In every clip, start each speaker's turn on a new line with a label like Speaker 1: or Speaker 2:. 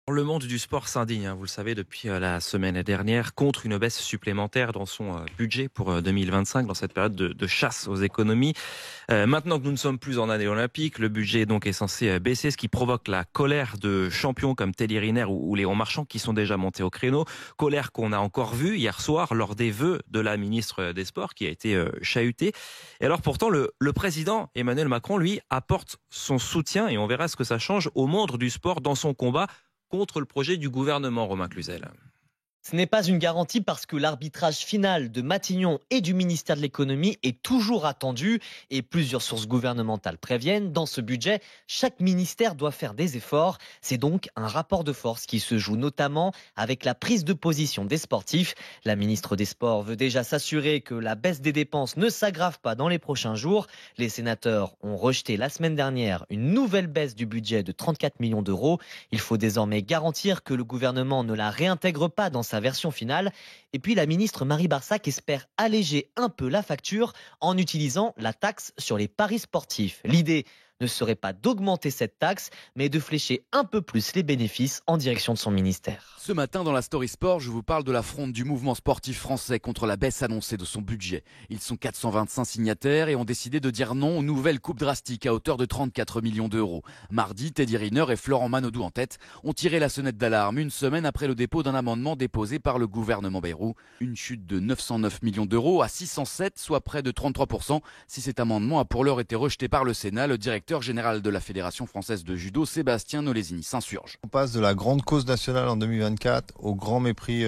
Speaker 1: Le monde du sport s'indigne, vous le savez, depuis la semaine dernière, contre une baisse supplémentaire dans son budget pour 2025, dans cette période de chasse aux économies. Maintenant que nous ne sommes plus en année olympique, le budget donc est censé baisser, ce qui provoque la colère de champions comme Teddy Riner ou Léon Marchand, qui sont déjà montés au créneau. Colère qu'on a encore vue hier soir lors des vœux de la ministre des Sports, qui a été chahutée. Et alors pourtant, le président Emmanuel Macron, lui, apporte son soutien, et on verra ce que ça change au monde du sport dans son combat contre le projet du gouvernement, Romain Cluzel.
Speaker 2: Ce n'est pas une garantie parce que l'arbitrage final de Matignon et du ministère de l'économie est toujours attendu et plusieurs sources gouvernementales préviennent, dans ce budget, chaque ministère doit faire des efforts. C'est donc un rapport de force qui se joue notamment avec la prise de position des sportifs. La ministre des Sports veut déjà s'assurer que la baisse des dépenses ne s'aggrave pas dans les prochains jours. Les sénateurs ont rejeté la semaine dernière une nouvelle baisse du budget de 34 millions d'euros. Il faut désormais garantir que le gouvernement ne la réintègre pas dans sa version finale. Et puis la ministre Marie Barsac espère alléger un peu la facture en utilisant la taxe sur les paris sportifs. L'idée ne serait pas d'augmenter cette taxe, mais de flécher un peu plus les bénéfices en direction de son ministère.
Speaker 3: Ce matin, dans la Story Sport, je vous parle de la fronde du mouvement sportif français contre la baisse annoncée de son budget. Ils sont 425 signataires et ont décidé de dire non aux nouvelles coupes drastiques à hauteur de 34 millions d'euros. Mardi, Teddy Riner et Florent Manodou en tête ont tiré la sonnette d'alarme une semaine après le dépôt d'un amendement déposé par le gouvernement Bayrou. Une chute de 909 millions d'euros à 607, soit près de 33%. Si cet amendement a pour l'heure été rejeté par le Sénat, le directeur général de la Fédération française de judo, Sébastien Nolesini, s'insurge.
Speaker 4: On passe de la grande cause nationale en 2024 au grand mépris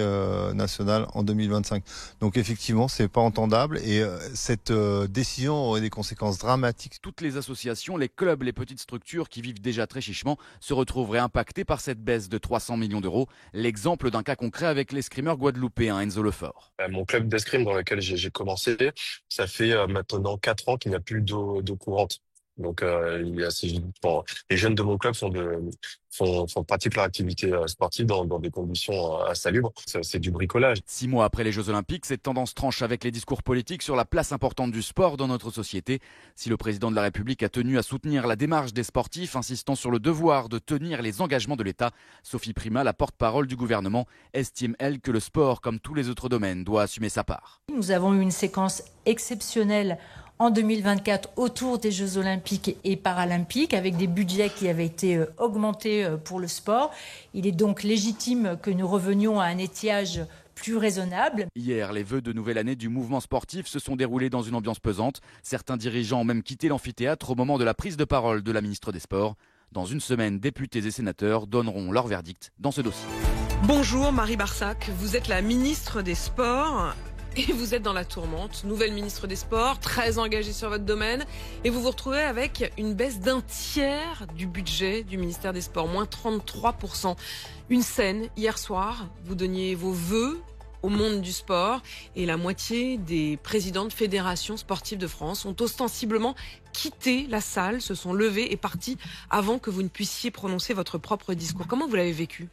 Speaker 4: national en 2025. Donc effectivement, c'est pas entendable et cette décision aurait des conséquences dramatiques.
Speaker 3: Toutes les associations, les clubs, les petites structures qui vivent déjà très chichement se retrouveraient impactées par cette baisse de 300 millions d'euros. L'exemple d'un cas concret avec l'escrimeur guadeloupéen Enzo Lefort.
Speaker 5: Mon club d'escrime dans lequel j'ai commencé, ça fait maintenant 4 ans qu'il n'y a plus d'eau courante. Donc, les jeunes de mon club pratiquent leur activité sportive dans des conditions insalubres. C'est du bricolage.
Speaker 3: 6 mois après les Jeux Olympiques, cette tendance tranche avec les discours politiques sur la place importante du sport dans notre société. Si le président de la République a tenu à soutenir la démarche des sportifs, insistant sur le devoir de tenir les engagements de l'État, Sophie Primas, la porte-parole du gouvernement, estime, elle, que le sport, comme tous les autres domaines, doit assumer sa part.
Speaker 6: Nous avons eu une séquence exceptionnelle en 2024 autour des Jeux Olympiques et Paralympiques avec des budgets qui avaient été augmentés pour le sport. Il est donc légitime que nous revenions à un étiage plus raisonnable.
Speaker 3: Hier, les vœux de nouvelle année du mouvement sportif se sont déroulés dans une ambiance pesante. Certains dirigeants ont même quitté l'amphithéâtre au moment de la prise de parole de la ministre des Sports. Dans une semaine, députés et sénateurs donneront leur verdict dans ce dossier.
Speaker 7: Bonjour Marie Barsac, vous êtes la ministre des Sports. Et vous êtes dans la tourmente, nouvelle ministre des Sports, très engagée sur votre domaine. Et vous vous retrouvez avec une baisse d'un tiers du budget du ministère des Sports, moins 33%. Une scène, hier soir, vous donniez vos vœux au monde du sport. Et la moitié des présidents de fédérations sportives de France ont ostensiblement quitté la salle, se sont levés et partis avant que vous ne puissiez prononcer votre propre discours. Comment vous l'avez vécu ?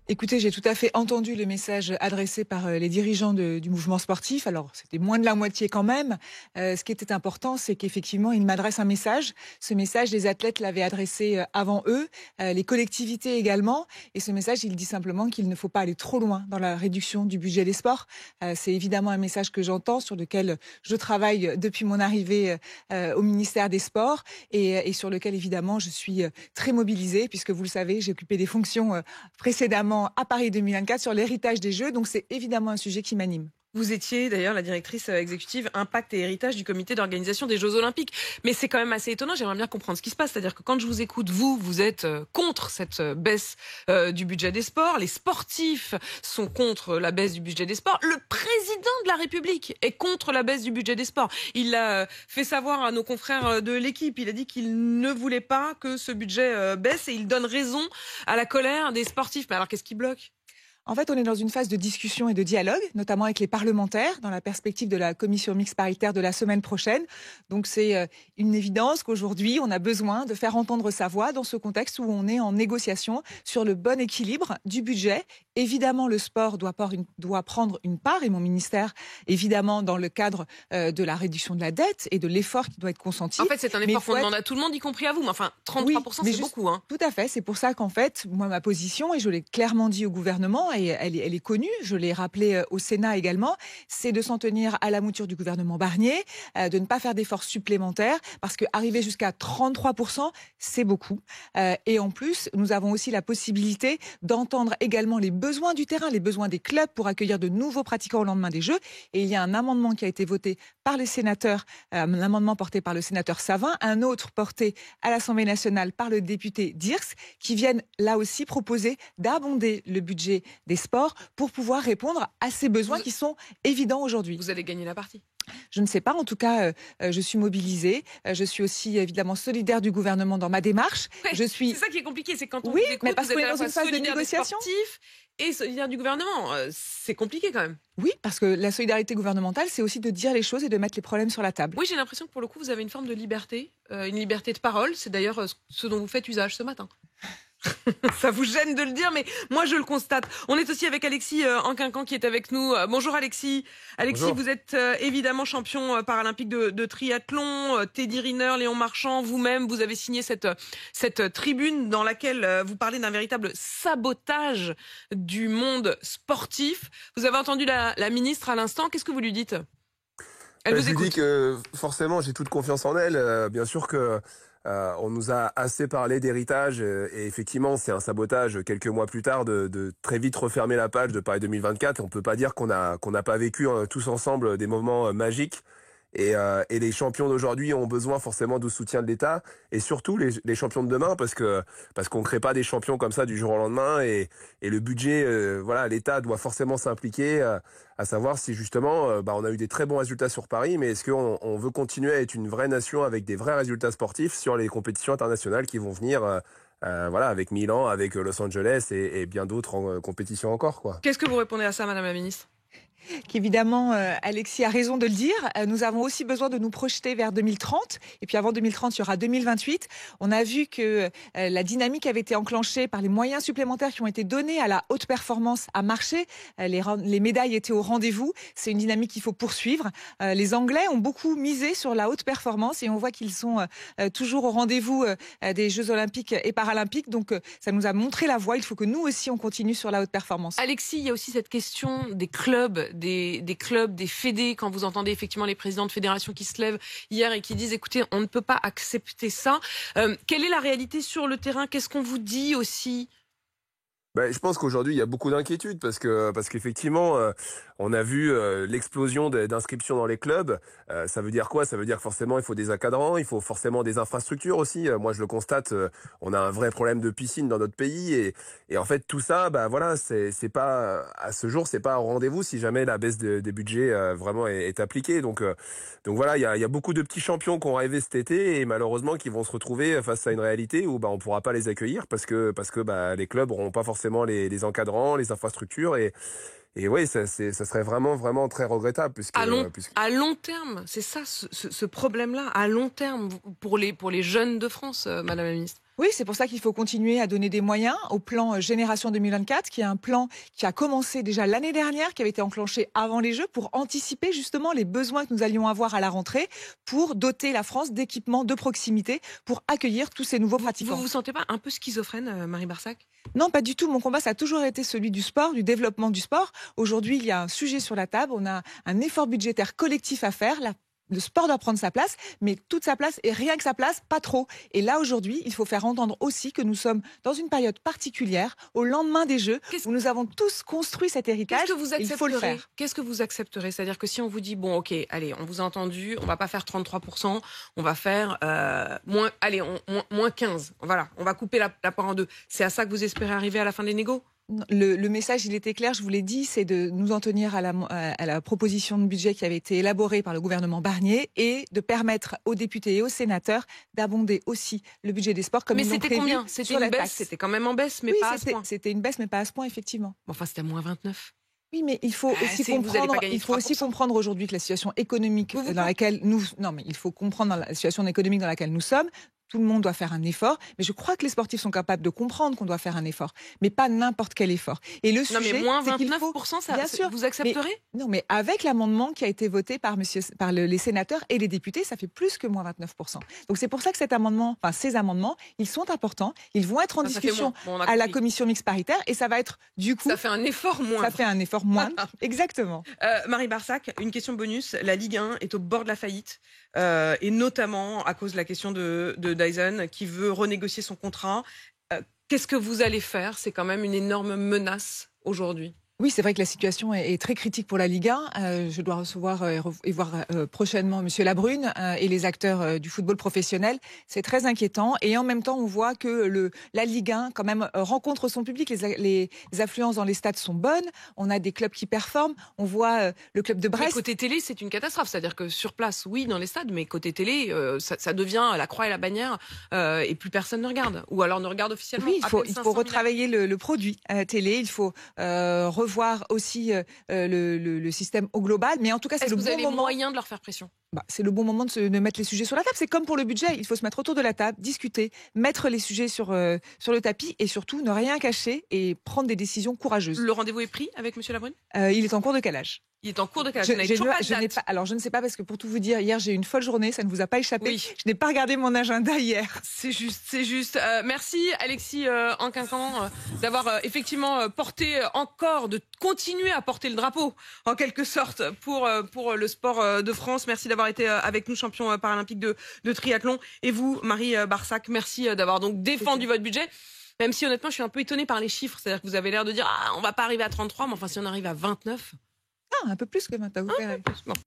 Speaker 8: Écoutez, j'ai tout à fait entendu le message adressé par les dirigeants du mouvement sportif. Alors, c'était moins de la moitié quand même. Ce qui était important, c'est qu'effectivement, ils m'adressent un message. Ce message, les athlètes l'avaient adressé avant eux, les collectivités également. Et ce message, il dit simplement qu'il ne faut pas aller trop loin dans la réduction du budget des sports. C'est évidemment un message que j'entends, sur lequel je travaille depuis mon arrivée au ministère des Sports et sur lequel, évidemment, je suis très mobilisée, puisque vous le savez, j'ai occupé des fonctions précédemment à Paris 2024 sur l'héritage des Jeux. Donc c'est évidemment un sujet qui m'anime.
Speaker 7: Vous étiez d'ailleurs la directrice exécutive Impact et Héritage du comité d'organisation des Jeux Olympiques. Mais c'est quand même assez étonnant, j'aimerais bien comprendre ce qui se passe. C'est-à-dire que quand je vous écoute, vous êtes contre cette baisse du budget des sports. Les sportifs sont contre la baisse du budget des sports. Le président de la République est contre la baisse du budget des sports. Il l'a fait savoir à nos confrères de l'équipe. Il a dit qu'il ne voulait pas que ce budget baisse et il donne raison à la colère des sportifs. Mais alors qu'est-ce qui bloque ?
Speaker 8: En fait, on est dans une phase de discussion et de dialogue, notamment avec les parlementaires, dans la perspective de la commission mixte paritaire de la semaine prochaine. Donc c'est une évidence qu'aujourd'hui, on a besoin de faire entendre sa voix dans ce contexte où on est en négociation sur le bon équilibre du budget. Évidemment, le sport doit prendre une part, et mon ministère, évidemment, dans le cadre de la réduction de la dette et de l'effort qui doit être consenti.
Speaker 7: En fait, c'est un effort qu'on demande à tout le monde, y compris à vous. Mais enfin, 33%, c'est beaucoup. Hein.
Speaker 8: Tout à fait. C'est pour ça qu'en fait, moi, ma position, et je l'ai clairement dit au gouvernement, et elle est connue, je l'ai rappelé au Sénat également, c'est de s'en tenir à la mouture du gouvernement Barnier, de ne pas faire d'efforts supplémentaires, parce qu'arriver jusqu'à 33%, c'est beaucoup. Et en plus, nous avons aussi la possibilité d'entendre également les besoins du terrain, les besoins des clubs pour accueillir de nouveaux pratiquants au lendemain des Jeux. Et il y a un amendement qui a été voté par les sénateurs, un amendement porté par le sénateur Savin, un autre porté à l'Assemblée nationale par le député Dirks, qui viennent là aussi proposer d'abonder le budget des sports pour pouvoir répondre à ces besoins qui sont évidents aujourd'hui.
Speaker 7: Vous allez gagner la partie.
Speaker 8: Je ne sais pas, en tout cas, je suis mobilisée. Je suis aussi évidemment solidaire du gouvernement dans ma démarche.
Speaker 7: Ouais, c'est ça qui est compliqué, c'est quand on vous écoute,
Speaker 8: mais parce
Speaker 7: vous
Speaker 8: qu'on
Speaker 7: êtes
Speaker 8: est
Speaker 7: à la
Speaker 8: dans une
Speaker 7: fois
Speaker 8: phase de
Speaker 7: solidaire des
Speaker 8: négociation.
Speaker 7: sportifs et solidaire du gouvernement. C'est compliqué quand même.
Speaker 8: Oui, parce que la solidarité gouvernementale, c'est aussi de dire les choses et de mettre les problèmes sur la table.
Speaker 7: Oui, j'ai l'impression que pour le coup, vous avez une forme de liberté, une liberté de parole. C'est d'ailleurs ce dont vous faites usage ce matin. Ça vous gêne de le dire, mais moi je le constate. On est aussi avec Alexis Anquincan qui est avec nous. Bonjour Alexis. Alexis, bonjour. Vous êtes évidemment champion paralympique de triathlon. Teddy Riner, Léon Marchand, vous-même, vous avez signé cette tribune dans laquelle vous parlez d'un véritable sabotage du monde sportif. Vous avez entendu la ministre à l'instant. Qu'est-ce que vous lui dites ? Elle vous écoute.
Speaker 9: Je lui dis que forcément j'ai toute confiance en elle. Bien sûr que on nous a assez parlé d'héritage et effectivement c'est un sabotage quelques mois plus tard de très vite refermer la page de Paris 2024. On peut pas dire qu'on n'a pas vécu tous ensemble des moments magiques. Et les champions d'aujourd'hui ont besoin forcément du soutien de l'État et surtout les champions de demain parce qu'on crée pas des champions comme ça du jour au lendemain et le budget l'État doit forcément s'impliquer à savoir si justement on a eu des très bons résultats sur Paris, mais est-ce qu'on veut continuer à être une vraie nation avec des vrais résultats sportifs sur les compétitions internationales qui vont venir avec Milan, avec Los Angeles et bien d'autres compétitions encore quoi.
Speaker 7: Qu'est-ce que vous répondez à ça, Madame la Ministre ?
Speaker 8: Qu'évidemment, Alexis a raison de le dire. Nous avons aussi besoin de nous projeter vers 2030. Et puis avant 2030, il y aura 2028. On a vu que la dynamique avait été enclenchée par les moyens supplémentaires qui ont été donnés à la haute performance a marché. Les médailles étaient au rendez-vous. C'est une dynamique qu'il faut poursuivre. Les Anglais ont beaucoup misé sur la haute performance et on voit qu'ils sont toujours au rendez-vous des Jeux Olympiques et Paralympiques. Donc ça nous a montré la voie. Il faut que nous aussi, on continue sur la haute performance.
Speaker 7: Alexis, il y a aussi cette question des clubs, des clubs, des fédés, quand vous entendez effectivement les présidents de fédérations qui se lèvent hier et qui disent écoutez, on ne peut pas accepter ça. Quelle est la réalité sur le terrain ? Qu'est-ce qu'on vous dit aussi ?
Speaker 9: Je pense qu'aujourd'hui il y a beaucoup d'inquiétudes parce qu'effectivement on a vu l'explosion d'inscriptions dans les clubs. Ça veut dire quoi ? Ça veut dire que forcément il faut des encadrants, il faut forcément des infrastructures aussi. Moi je le constate, on a un vrai problème de piscine dans notre pays et en fait tout ça, c'est pas à ce jour c'est pas au rendez-vous si jamais la baisse des budgets vraiment est appliquée. Donc voilà, il y a beaucoup de petits champions qui ont rêvé cet été et malheureusement qui vont se retrouver face à une réalité où on pourra pas les accueillir parce que les clubs auront pas forcément les encadrants, les infrastructures et oui, ça serait vraiment très regrettable
Speaker 7: à long terme, c'est ça ce problème-là à long terme pour les jeunes de France, Madame la Ministre.
Speaker 8: Oui, c'est pour ça qu'il faut continuer à donner des moyens au plan Génération 2024, qui est un plan qui a commencé déjà l'année dernière, qui avait été enclenché avant les Jeux pour anticiper justement les besoins que nous allions avoir à la rentrée pour doter la France d'équipements de proximité pour accueillir tous ces nouveaux pratiquants.
Speaker 7: Vous vous sentez pas un peu schizophrène, Marie Barsac ?
Speaker 8: Non, pas du tout. Mon combat, ça a toujours été celui du sport, du développement du sport. Aujourd'hui, il y a un sujet sur la table. On a un effort budgétaire collectif à faire. Le sport doit prendre sa place, mais toute sa place et rien que sa place, pas trop. Et là, aujourd'hui, il faut faire entendre aussi que nous sommes dans une période particulière, au lendemain des Jeux, où nous avons tous construit cet héritage. Il faut le faire.
Speaker 7: Qu'est-ce que vous accepterez ? C'est-à-dire que si on vous dit, bon, ok, allez, on vous a entendu, on va pas faire 33%, on va faire moins 15. Voilà, on va couper la part en deux. C'est à ça que vous espérez arriver à la fin des négos ?
Speaker 8: Le message, il était clair, je vous l'ai dit, c'est de nous en tenir à la proposition de budget qui avait été élaborée par le gouvernement Barnier et de permettre aux députés et aux sénateurs d'abonder aussi le budget des sports comme
Speaker 7: Mais
Speaker 8: ils l'ont
Speaker 7: c'était
Speaker 8: prévu
Speaker 7: combien? C'était
Speaker 8: sur la
Speaker 7: une baisse.
Speaker 8: taxe.
Speaker 7: C'était quand même en baisse, mais
Speaker 8: Oui,
Speaker 7: pas à ce point.
Speaker 8: c'était une baisse, mais pas à ce point, effectivement.
Speaker 7: Enfin, c'était à moins 29.
Speaker 8: Oui, mais il faut aussi
Speaker 7: vous allez pas gagner
Speaker 8: comprendre aujourd'hui que la situation économique
Speaker 7: Vous
Speaker 8: dans laquelle il faut comprendre la situation économique dans laquelle nous sommes. Tout le monde doit faire un effort, mais je crois que les sportifs sont capables de comprendre qu'on doit faire un effort, mais pas n'importe quel effort. Et le sujet,
Speaker 7: mais moins
Speaker 8: c'est qu'il
Speaker 7: 29%,
Speaker 8: bien sûr,
Speaker 7: vous accepterez?
Speaker 8: Non, mais avec l'amendement qui a été voté par les sénateurs et les députés, ça fait plus que moins 29%. Donc c'est pour ça que ces amendements, ils sont importants. Ils vont être en discussion à la commission mixte paritaire et ça va être du coup.
Speaker 7: Ça fait un effort moindre.
Speaker 8: Ça fait un effort moindre, exactement.
Speaker 7: Marie Barsac, une question bonus. La Ligue 1 est au bord de la faillite, et notamment à cause de la question de Dyson qui veut renégocier son contrat. Qu'est-ce que vous allez faire? C'est quand même une énorme menace aujourd'hui.
Speaker 8: Oui, c'est vrai que la situation est très critique pour la Ligue 1. Je dois recevoir et voir prochainement Monsieur Labrune et les acteurs du football professionnel. C'est très inquiétant. Et en même temps, on voit que la Ligue 1 quand même rencontre son public. Les affluences dans les stades sont bonnes. On a des clubs qui performent. On voit le club de Brest.
Speaker 7: Mais côté télé, c'est une catastrophe. C'est-à-dire que sur place, oui, dans les stades, mais côté télé, ça devient la croix et la bannière et plus personne ne regarde. Ou alors ne regarde officiellement.
Speaker 8: Oui, il faut retravailler le produit télé. Il faut revoir aussi le système au global, mais en tout cas, c'est le bon moment. Est-ce que vous avez les moyens
Speaker 7: de leur faire pression?
Speaker 8: C'est le bon moment de mettre les sujets sur la table. C'est comme pour le budget, il faut se mettre autour de la table, discuter, mettre les sujets sur le tapis et surtout ne rien cacher et prendre des décisions courageuses.
Speaker 7: Le rendez-vous est pris avec Monsieur Labrune?
Speaker 8: Il est en cours de calage.
Speaker 7: Il est en cours de calage.
Speaker 8: Je ne sais pas parce que pour tout vous dire, hier j'ai eu une folle journée, ça ne vous a pas échappé.
Speaker 7: Oui.
Speaker 8: Je n'ai pas regardé mon agenda hier.
Speaker 7: C'est juste. Merci Alexis Anquincan d'avoir effectivement de continuer à porter le drapeau en quelque sorte pour le sport de France. Merci d'avoir été avec nous, champion paralympique de triathlon. Et vous, Marie Barsac, merci d'avoir donc défendu votre budget. Même si honnêtement, je suis un peu étonnée par les chiffres. C'est-à-dire que vous avez l'air de dire on va pas arriver à 33, mais enfin si on arrive à 29.
Speaker 8: Un peu plus que maintenant, vous verrez.
Speaker 7: Bon.